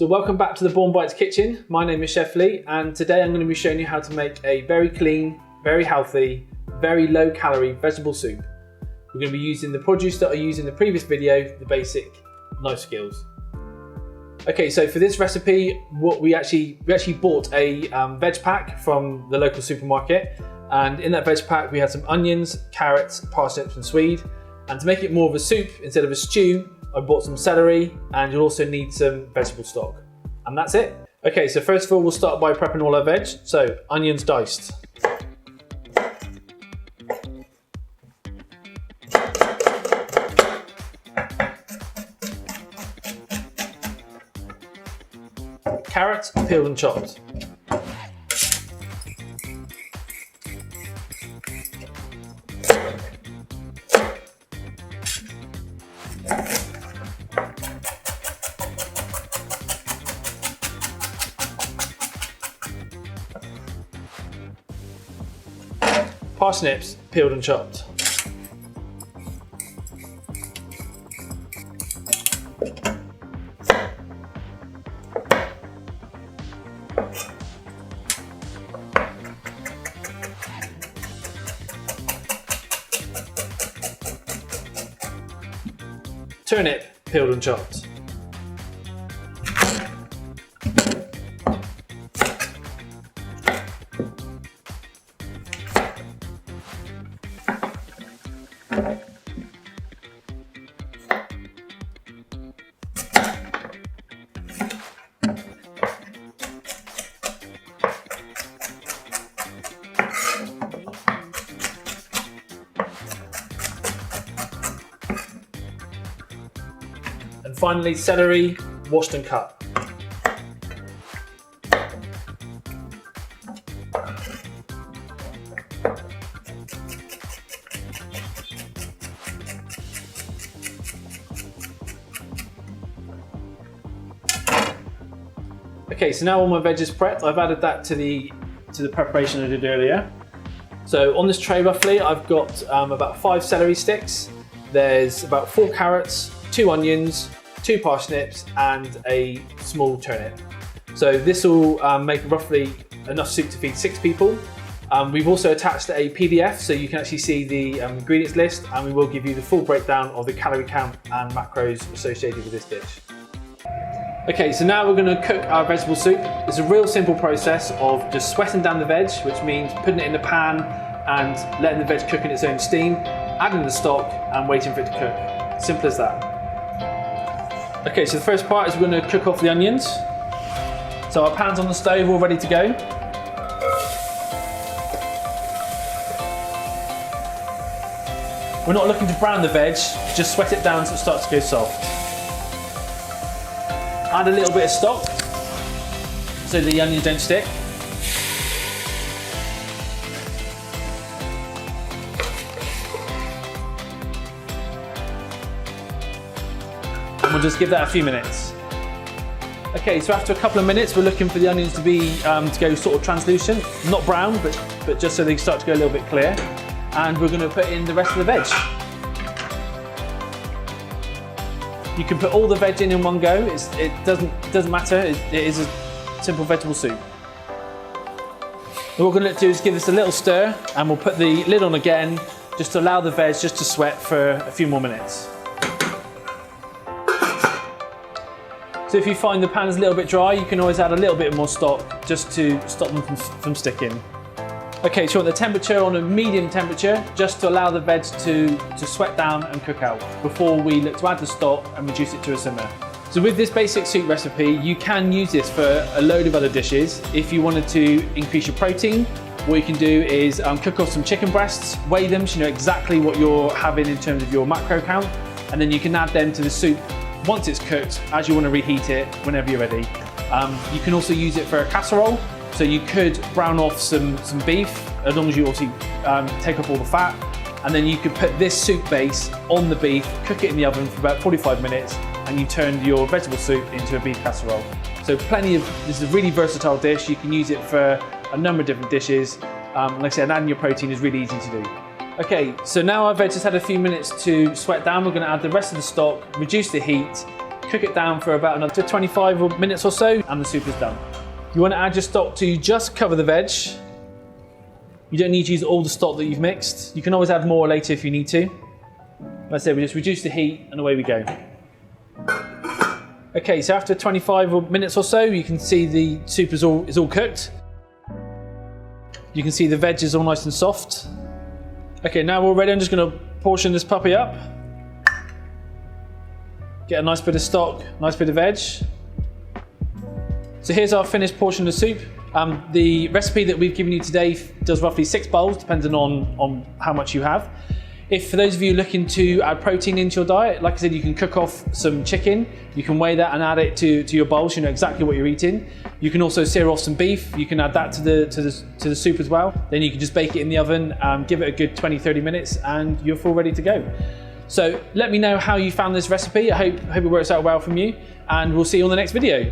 So welcome back to the Born Bites kitchen. My name is Chef Lee, and today I'm going to be showing you how to make a very clean, very healthy, very low calorie vegetable soup. We're going to be using the produce that I used in the previous video, the basic knife skills. Okay, so for this recipe, we actually bought a veg pack from the local supermarket, and in that veg pack we had some onions, carrots, parsnips and swede. And to make it more of a soup instead of a stew, I bought some celery, and you'll also need some vegetable stock. And that's it. Okay, so first of all, we'll start by prepping all our veg. So, onions diced. Carrots peeled and chopped. Parsnips peeled and chopped. Turnip peeled and chopped. And finally, celery, washed and cut. Okay, so now all my veg is prepped. I've added that to the preparation I did earlier. So on this tray roughly, I've got about 5 celery sticks. There's about 4 carrots, 2 onions, 2 parsnips and a small turnip. So this will make roughly enough soup to feed 6 people. We've also attached a PDF so you can actually see the ingredients list, and we will give you the full breakdown of the calorie count and macros associated with this dish. Okay, so now we're going to cook our vegetable soup. It's a real simple process of just sweating down the veg, which means putting it in the pan and letting the veg cook in its own steam, adding the stock and waiting for it to cook. Simple as that. Okay, so the first part is we're going to cook off the onions. So our pan's on the stove, all ready to go. We're not looking to brown the veg, just sweat it down so it starts to go soft. Add a little bit of stock so the onions don't stick. And we'll just give that a few minutes. Okay, so after a couple of minutes, we're looking for the onions to be to go sort of translucent, not brown, but just so they start to go a little bit clear. And we're going to put in the rest of the veg. You can put all the veg in one go. It doesn't matter. It is a simple vegetable soup. What we're going to do is give this a little stir, and we'll put the lid on again, just to allow the veg just to sweat for a few more minutes. So if you find the pan is a little bit dry, you can always add a little bit more stock just to stop them from sticking. Okay, so we want the temperature on a medium temperature, just to allow the veg to sweat down and cook out before we look to add the stock and reduce it to a simmer. So with this basic soup recipe, you can use this for a load of other dishes. If you wanted to increase your protein, what you can do is cook off some chicken breasts, weigh them so you know exactly what you're having in terms of your macro count, and then you can add them to the soup once it's cooked, as you want to reheat it whenever you're ready. You can also use it for a casserole. So you could brown off some beef, as long as you obviously take off all the fat, and then you could put this soup base on the beef, cook it in the oven for about 45 minutes, and you turn your vegetable soup into a beef casserole. So this is a really versatile dish. You can use it for a number of different dishes. Like I said, adding your protein is really easy to do. Okay, so now our veg has had a few minutes to sweat down. We're going to add the rest of the stock, reduce the heat, cook it down for about another 25 minutes or so, and the soup is done. You want to add your stock to just cover the veg. You don't need to use all the stock that you've mixed. You can always add more later if you need to. Like I said, we just reduce the heat and away we go. Okay, so after 25 minutes or so, you can see the soup is all cooked. You can see the veg is all nice and soft. Okay, now we're all ready. I'm just going to portion this puppy up. Get a nice bit of stock, nice bit of veg. So here's our finished portion of soup. The recipe that we've given you today does roughly 6 bowls, depending on how much you have. If for those of you looking to add protein into your diet, like I said, you can cook off some chicken, you can weigh that and add it to your bowl so you know exactly what you're eating. You can also sear off some beef, you can add that to the soup as well. Then you can just bake it in the oven, give it a good 20-30 minutes and you're full ready to go. So let me know how you found this recipe. I hope it works out well from you, and we'll see you on the next video.